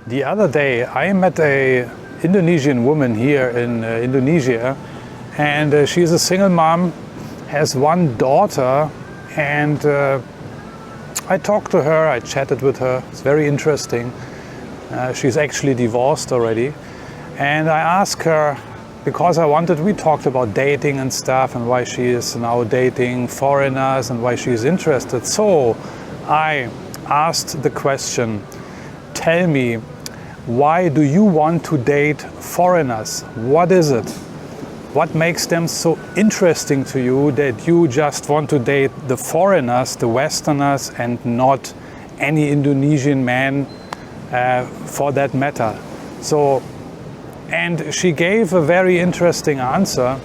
The other day I met a Indonesian woman here in Indonesia, and she's a single mom, has one daughter, and I talked to her, I chatted with her. It's very interesting. She's actually divorced already, and I asked her, because we talked about dating and stuff and why she is now dating foreigners and why she's interested. So I asked the question, tell me, why do you want to date foreigners? What is it? What makes them so interesting to you that you just want to date the foreigners, the Westerners, and not any Indonesian man for that matter? And she gave a very interesting answer.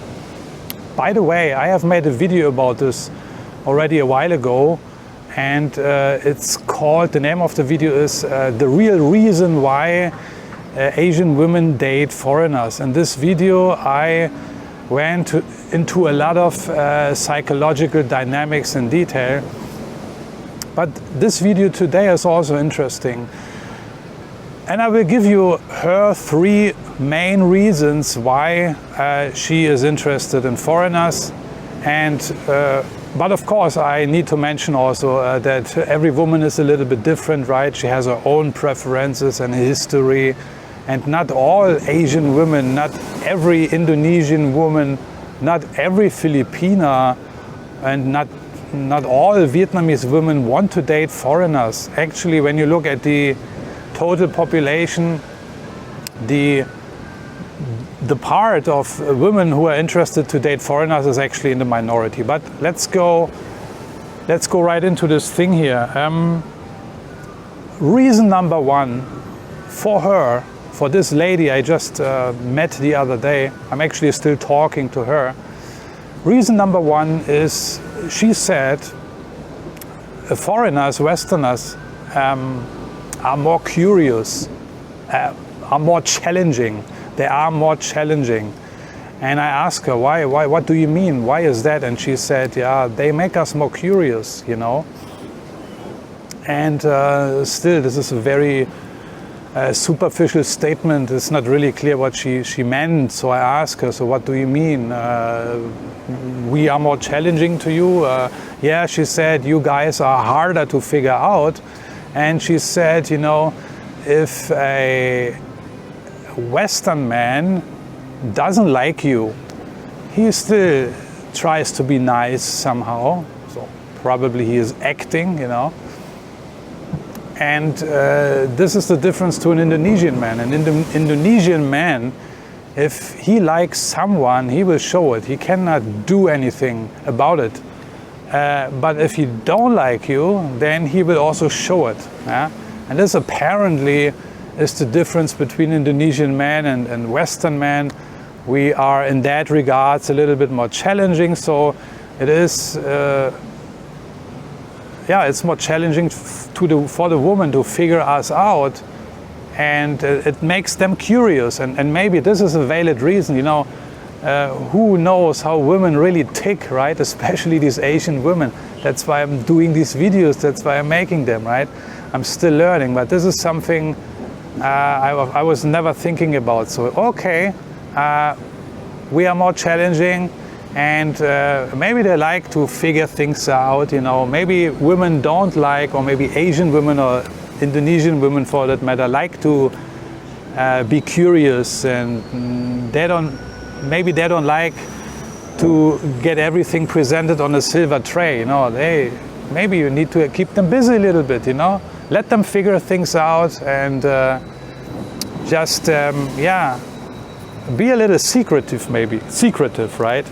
By the way, I have made a video about this already a while ago, and it's called, the name of the video is The Real Reason Why Asian Women Date Foreigners. In this video I went into a lot of psychological dynamics in detail, but this video today is also interesting. And I will give you her 3 main reasons why she is interested in foreigners. But of course, I need to mention also that every woman is a little bit different, right? She has her own preferences and history. And not all Asian women, not every Indonesian woman, not every Filipina, and not all Vietnamese women want to date foreigners. Actually, when you look at the total population, the part of women who are interested to date foreigners is actually in the minority. But let's go right into this thing here. Reason number 1 for her, for this lady I just met the other day, I'm actually still talking to her. Reason number 1 is, she said, foreigners, Westerners, are more curious, are more challenging. They are more challenging. And I asked her, why? What do you mean? Why is that? And she said, yeah, they make us more curious, you know. And still, this is a very superficial statement. It's not really clear what she meant. So I asked her, so what do you mean? We are more challenging to you? Yeah, she said, you guys are harder to figure out. And she said, you know, if a Western man doesn't like you, he still tries to be nice somehow. So probably he is acting, you know. And this is the difference to an Indonesian man. An Indonesian man, if he likes someone, he will show it. He cannot do anything about it. But if he don't like you, then he will also show it. Yeah? And this apparently is the difference between Indonesian man and Western man. We are in that regards a little bit more challenging. So it is, it's more challenging for the woman to figure us out, and it makes them curious. And maybe this is a valid reason, you know. Who knows how women really tick, right? Especially these Asian women. That's why I'm doing these videos. That's why I'm making them, right? I'm still learning, but this is something I was never thinking about. So, okay, we are more challenging, and maybe they like to figure things out, you know. Maybe women don't like, or maybe Asian women or Indonesian women for that matter, like to be curious, and maybe they don't like to get everything presented on a silver tray, you know. Maybe you need to keep them busy a little bit, you know. Let them figure things out, and just be a little secretive, right?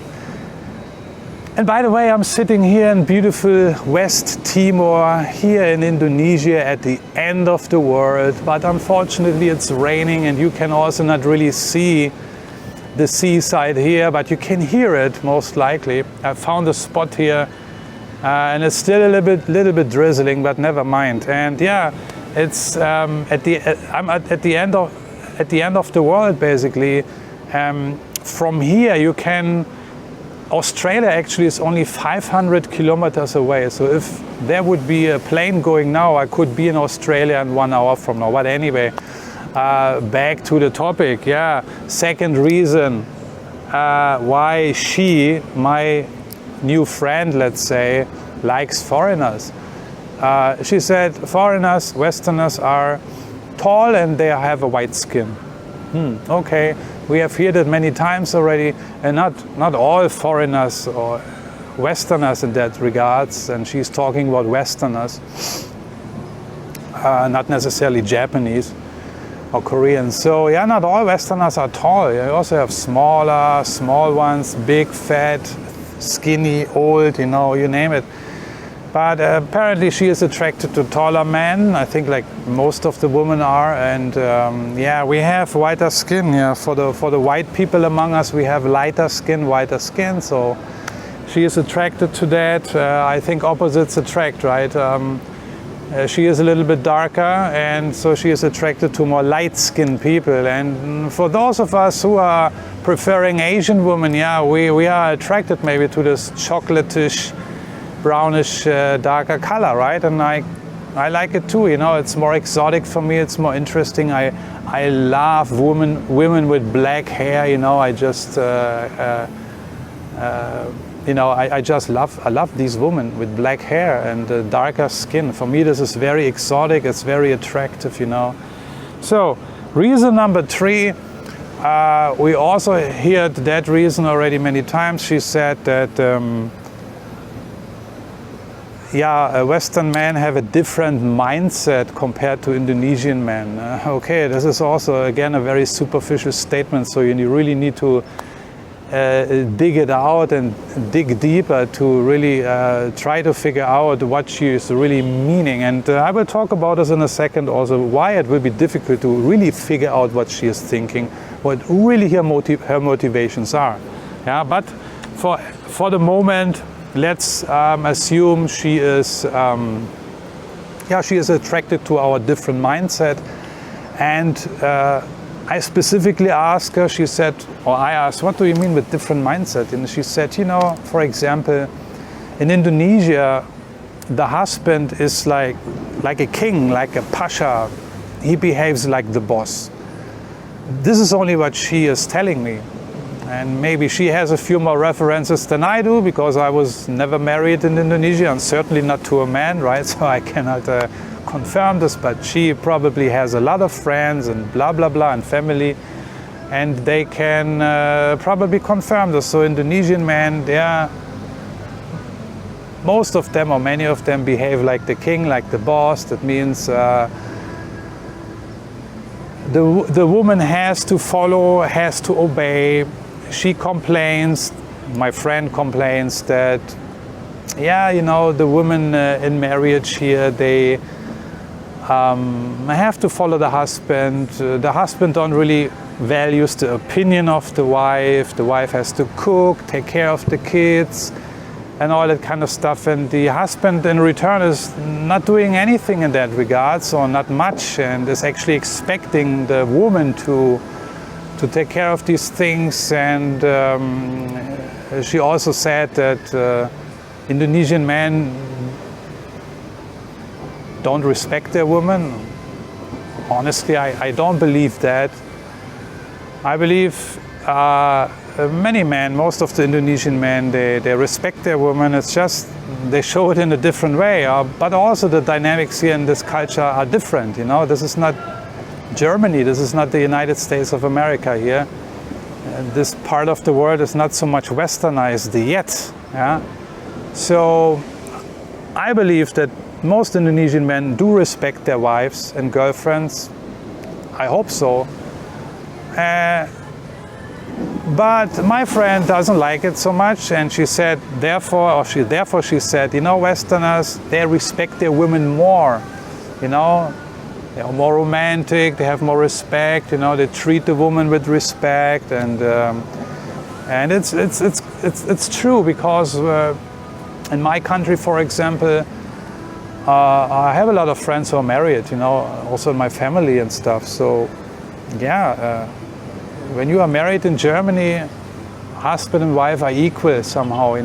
And by the way, I'm sitting here in beautiful West Timor, here in Indonesia, at the end of the world. But unfortunately, it's raining, and you can also not really see the seaside here, but you can hear it most likely. I found a spot here, and it's still a little bit drizzling, but never mind. And yeah, it's I'm at the end of the world basically. From here you can. Australia actually is only 500 kilometers away. So if there would be a plane going now, I could be in Australia in 1 hour from now. But anyway, back to the topic. Yeah, second reason why she, my new friend, let's say, likes foreigners. She said foreigners, Westerners, are tall and they have a white skin. Okay, we have heard it many times already, and not all foreigners or Westerners in that regards, and she's talking about Westerners, not necessarily Japanese or Koreans. So yeah, not all Westerners are tall. You also have small ones, big, fat, skinny, old, you name it. But apparently she is attracted to taller men. I think like most of the women are, and yeah, we have whiter skin. Yeah, for the white people among us, we have lighter skin, whiter skin. So she is attracted to that. I think opposites attract, right? She is a little bit darker, and so she is attracted to more light-skinned people. And for those of us who are preferring Asian women, yeah, we are attracted maybe to this chocolatish, brownish, darker color, right? And I like it too. It's more exotic for me. It's more interesting. I love women with black hair. I just I love these women with black hair and darker skin. For me, this is very exotic. It's very attractive. So reason number 3. We also heard that reason already many times. She said that. Western men have a different mindset compared to Indonesian men. Okay, this is also again a very superficial statement, so you really need to dig it out and dig deeper to really try to figure out what she is really meaning. And I will talk about this in a second also, why it will be difficult to really figure out what she is thinking, what really her motivations are. Yeah, but for the moment, let's assume she is attracted to our different mindset. And I specifically asked her, I asked, what do you mean with different mindset? And she said, for example, in Indonesia, the husband is like a king, like a pasha. He behaves like the boss. This is only what she is telling me. And maybe she has a few more references than I do, because I was never married in Indonesia, and certainly not to a man, right? So I cannot confirm this, but she probably has a lot of friends and blah, blah, blah, and family, and they can probably confirm this. So Indonesian men, most of them or many of them behave like the king, like the boss. That means the woman has to follow, has to obey. She complains, my friend complains that, the women in marriage here, they have to follow the husband. The husband don't really values the opinion of the wife. The wife has to cook, take care of the kids, and all that kind of stuff. And the husband in return is not doing anything in that regard, so not much, and is actually expecting the woman to take care of these things. And she also said that Indonesian men don't respect their women. Honestly, I don't believe that. I believe many men, most of the Indonesian men, they respect their women. It's just they show it in a different way. But also the dynamics here in this culture are different. This is not Germany, this is not the United States of America here. This part of the world is not so much westernized yet. Yeah? So I believe that most Indonesian men do respect their wives and girlfriends. I hope so. But my friend doesn't like it so much, and she said, therefore she said, Westerners, they respect their women more. They are more romantic, they have more respect, they treat the woman with respect, and it's true, because in my country, for example, I have a lot of friends who are married, also in my family and stuff. So when you are married in Germany, husband and wife are equal somehow,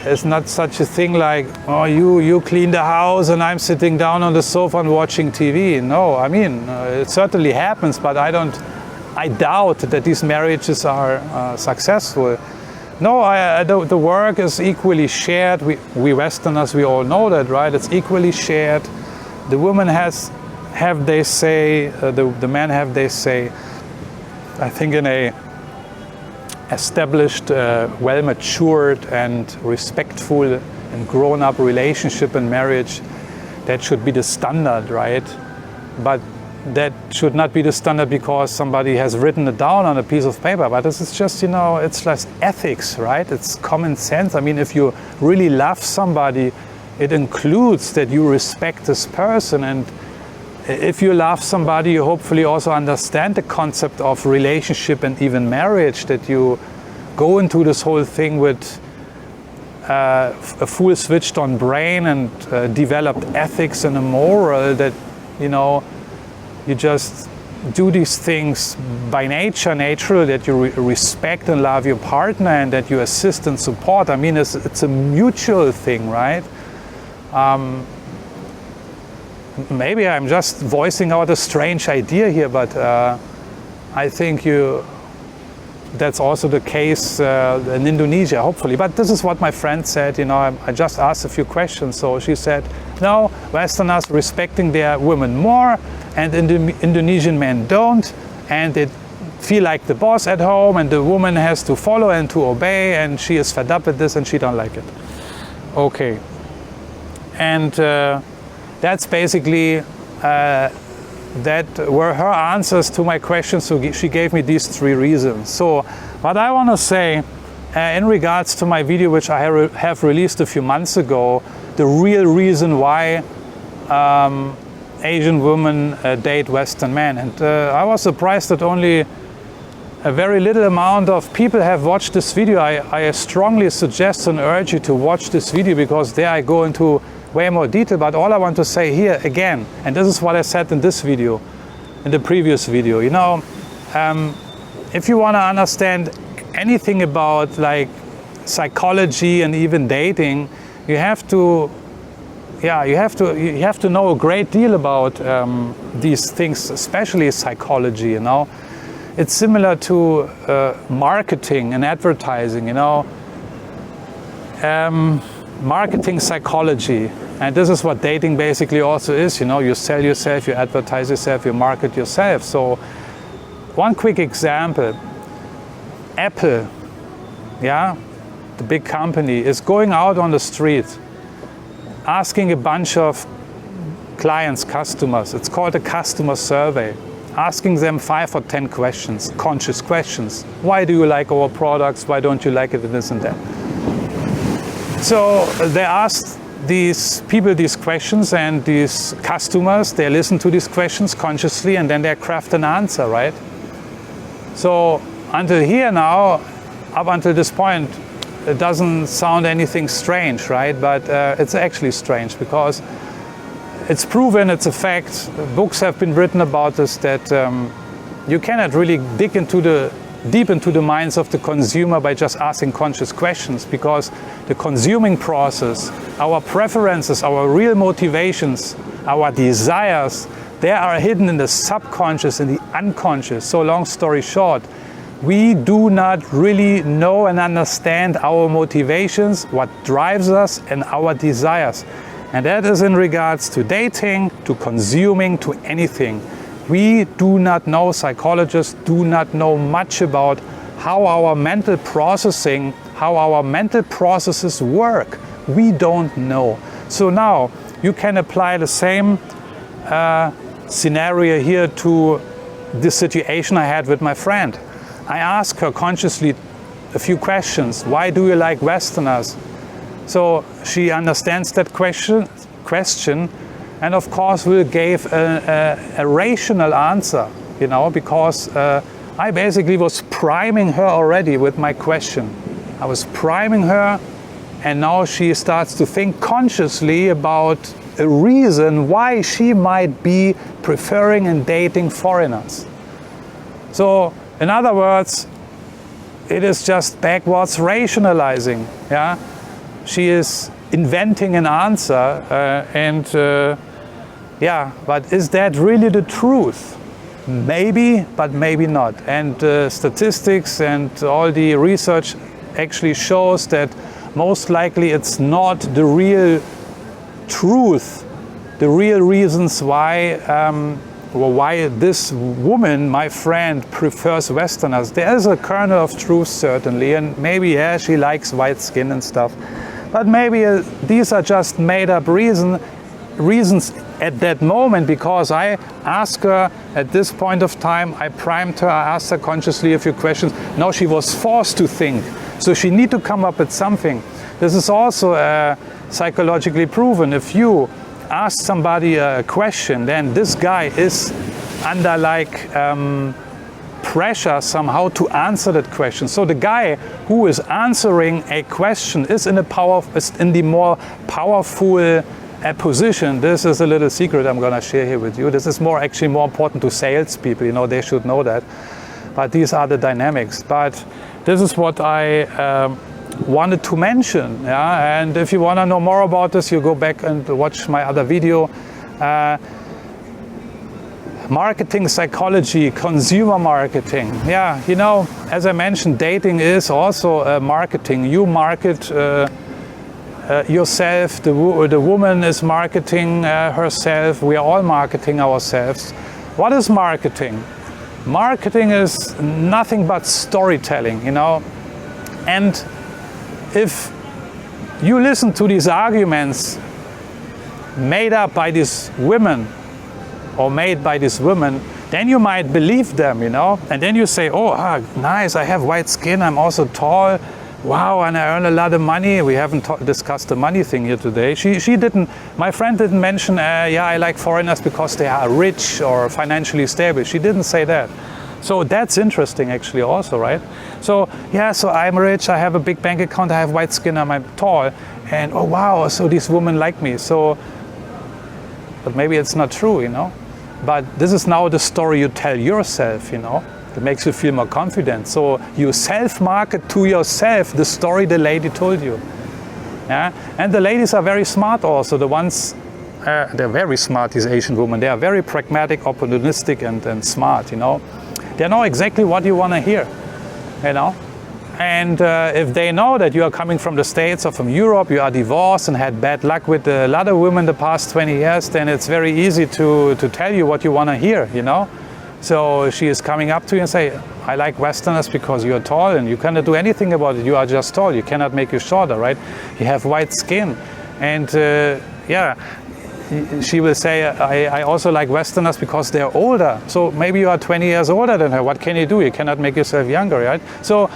It's not such a thing like, oh, you clean the house and I'm sitting down on the sofa and watching TV. No, I mean, it certainly happens, but I doubt that these marriages are successful. No, the work is equally shared. We Westerners, we all know that, right? It's equally shared. The woman have their say, the men have their say. I think in a established, well-matured and respectful and grown-up relationship and marriage, that should be the standard, right? But that should not be the standard because somebody has written it down on a piece of paper. But this is just, it's just ethics, right? It's common sense. I mean, if you really love somebody, it includes that you respect this person. And if you love somebody, you hopefully also understand the concept of relationship and even marriage, that you go into this whole thing with a full switched on brain and developed ethics and a moral, that, you just do these things by nature, natural, that you respect and love your partner and that you assist and support. I mean, it's a mutual thing, right? Maybe I'm just voicing out a strange idea here, but I think that's also the case in Indonesia, hopefully. But this is what my friend said, I just asked a few questions. So she said, no, Westerners respecting their women more, and Indonesian men don't, and they feel like the boss at home, and the woman has to follow and to obey, and she is fed up with this and she don't like it. Okay. And that's basically that were her answers to my questions. So she gave me these 3 reasons. So what I want to say in regards to my video, which I have released a few months ago, the real reason why Asian women date Western men. And I was surprised that only a very little amount of people have watched this video. I strongly suggest and urge you to watch this video, because there I go into way more detail. But all I want to say here again, and this is what I said in this video, in the previous video, if you want to understand anything about like psychology and even dating, you have to know a great deal about these things, especially psychology. It's similar to marketing and advertising. Marketing psychology, and this is what dating basically also is. You sell yourself, you advertise yourself, you market yourself. So one quick example: Apple, the big company, is going out on the street asking a bunch of clients, customers. It's called a customer survey, asking them 5 or 10 questions, conscious questions. Why do you like our products? Why don't you like it? And this and that. So they asked these people these questions, and these customers, they listen to these questions consciously, and then they craft an answer, right? So until here now, up until this point, it doesn't sound anything strange, right? But it's actually strange, because it's proven, it's a fact. Books have been written about this, that you cannot really dig deep into the minds of the consumer by just asking conscious questions, because the consuming process, our preferences, our real motivations, our desires, they are hidden in the subconscious, in the unconscious. So long story short, we do not really know and understand our motivations, what drives us, and our desires. And that is in regards to dating, to consuming, to anything. We do not know, psychologists do not know much about how our mental processes work. We don't know. So now you can apply the same scenario here to the situation I had with my friend. I asked her consciously a few questions. Why do you like Westerners? So she understands that question, and of course will give a rational answer, because I basically was priming her already with my question. I was priming her, and now she starts to think consciously about a reason why she might be preferring and dating foreigners. So in other words, it is just backwards rationalizing. she is inventing an answer, yeah, but is that really the truth? Maybe, but maybe not. And statistics and all the research actually shows that most likely it's not the real truth, the real reasons why this woman, my friend, prefers Westerners. There is a kernel of truth certainly, and maybe, yeah, she likes white skin and stuff. But maybe these are just made up reasons at that moment, because I asked her at this point of time, I primed her, I asked her consciously a few questions. Now she was forced to think. So she need to come up with something. This is also psychologically proven. If you ask somebody a question, then this guy is under like pressure somehow to answer that question. So the guy who is answering a question is in the more powerful position. This is a little secret I'm going to share here with you. This is actually more important to salespeople. You know, they should know that. But these are the dynamics. But this is what I wanted to mention. Yeah? And if you want to know more about this, you go back and watch my other video. Marketing psychology, consumer marketing. Yeah, you know, as I mentioned, dating is also marketing. You market yourself, the woman is marketing herself, we are all marketing ourselves. What is marketing? Marketing is nothing but storytelling, you know. And if you listen to these arguments made up by these women, or made by these women, then you might believe them, you know. And then you say, oh, nice, I have white skin, I'm also tall, wow, and I earn a lot of money. We haven't discussed the money thing here today. My friend didn't mention, yeah, I like foreigners because they are rich or financially stable. She didn't say that. So that's interesting actually also, right? So, yeah, so I'm rich, I have a big bank account, I have white skin, I'm tall, and oh wow, so these women like me. So, but maybe it's not true, you know? But this is now the story you tell yourself, you know? It makes you feel more confident. So you self-market to yourself the story the lady told you. Yeah? And the ladies are very smart also. The ones, they're very smart, these Asian women. They are very pragmatic, opportunistic, and smart, you know? They know exactly what you want to hear, you know? And if they know that you are coming from the States or from Europe, you are divorced and had bad luck with a lot of women the past 20 years, then it's very easy to tell you what you want to hear, you know? So she is coming up to you and say, I like Westerners because you're tall and you cannot do anything about it. You are just tall. You cannot make you shorter, right? You have white skin. And yeah, she will say, I also like Westerners because they're older. So maybe you are 20 years older than her. What can you do? You cannot make yourself younger, right? So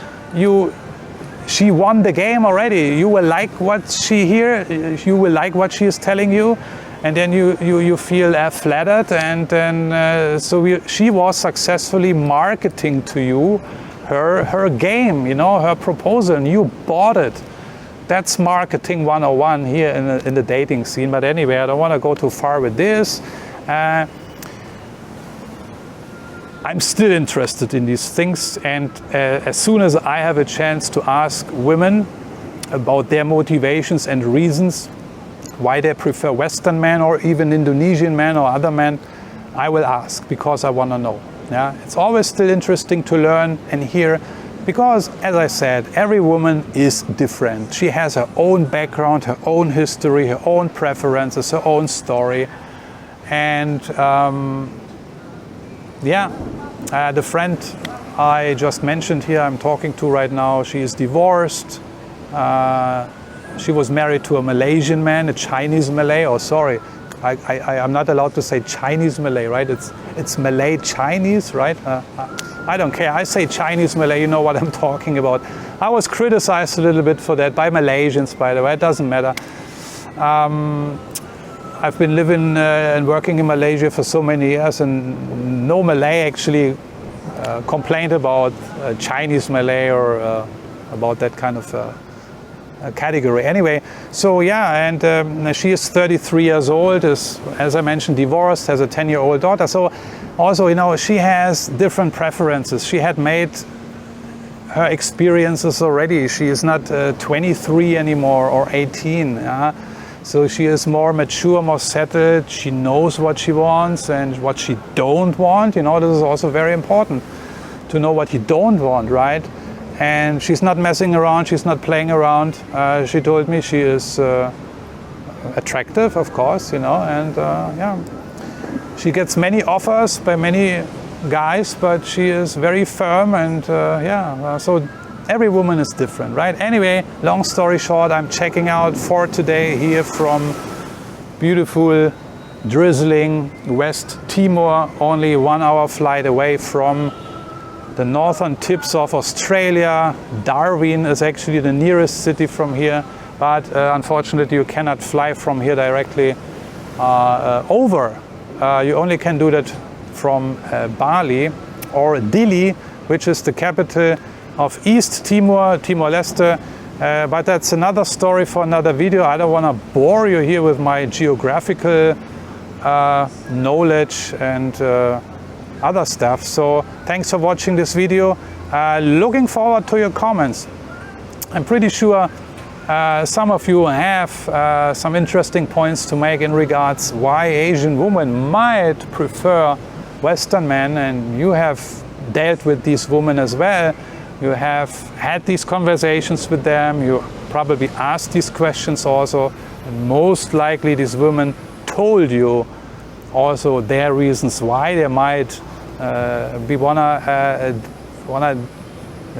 she won the game already. You will like what she hears. You will like what she is telling you. And then you feel flattered, and then she was successfully marketing to you her game, you know, her proposal, and you bought it. That's marketing 101 here in the dating scene. But anyway, I don't want to go too far with this. I'm still interested in these things, and as soon as I have a chance to ask women about their motivations and reasons why they prefer Western men or even Indonesian men or other men, I will ask because I want to know. Yeah? It's always still interesting to learn and hear because, as I said, every woman is different. She has her own background, her own history, her own preferences, her own story. And yeah, the friend I just mentioned here, I'm talking to right now, she is divorced. She was married to a Malaysian man, a Chinese Malay. Oh, sorry, I'm not allowed to say Chinese Malay, right? It's Malay Chinese, right? I don't care. I say Chinese Malay. You know what I'm talking about. I was criticized a little bit for that by Malaysians, by the way. It doesn't matter. I've been living and working in Malaysia for so many years, and no Malay actually complained about Chinese Malay or about that kind of category. Anyway, so yeah, and she is 33 years old, is, as I mentioned, divorced, has a 10-year-old daughter. So also, you know, she has different preferences. She had made her experiences already. She is not 23 anymore or 18. So she is more mature, more settled. She knows what she wants and what she don't want. You know, this is also very important to know what you don't want, right? And she's not messing around. She's not playing around. She told me she is attractive, of course, you know, and yeah, she gets many offers by many guys, but she is very firm, and yeah, so every woman is different, right? Anyway, long story short, I'm checking out for today here from beautiful, drizzling West Timor, only 1 hour flight away from the northern tips of Australia. Darwin is actually the nearest city from here, but unfortunately you cannot fly from here directly over. You only can do that from Bali or Dili, which is the capital of East Timor, Timor-Leste. But that's another story for another video. I don't want to bore you here with my geographical knowledge and other stuff. So thanks for watching this video. Looking forward to your comments. I'm pretty sure some of you have some interesting points to make in regards why Asian women might prefer Western men, and you have dealt with these women as well. You have had these conversations with them. You probably asked these questions also, and most likely these women told you also their reasons why they might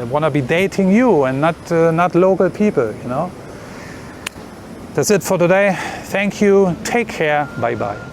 wanna be dating you and not local people, you know. That's it for today. Thank you. Take care. Bye bye.